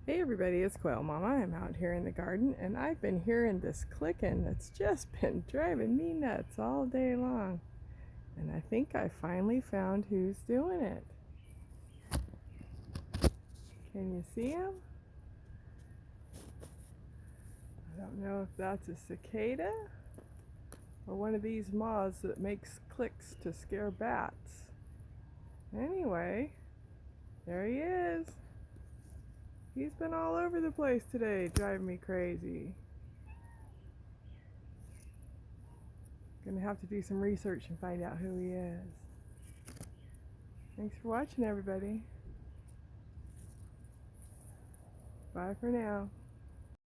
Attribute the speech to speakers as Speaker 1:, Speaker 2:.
Speaker 1: Hey everybody, it's Quail Mama. I'm out here in the garden and I've been hearing this clicking that's just been driving me nuts all day long. And I think I finally found who's doing it. Can you see him? I don't know if that's a cicada or one of these moths that makes clicks to scare bats. Anyway, there he is. He's been all over the place today, driving me crazy. Gonna have to do some research and find out who he is. Thanks for watching, everybody. Bye for now.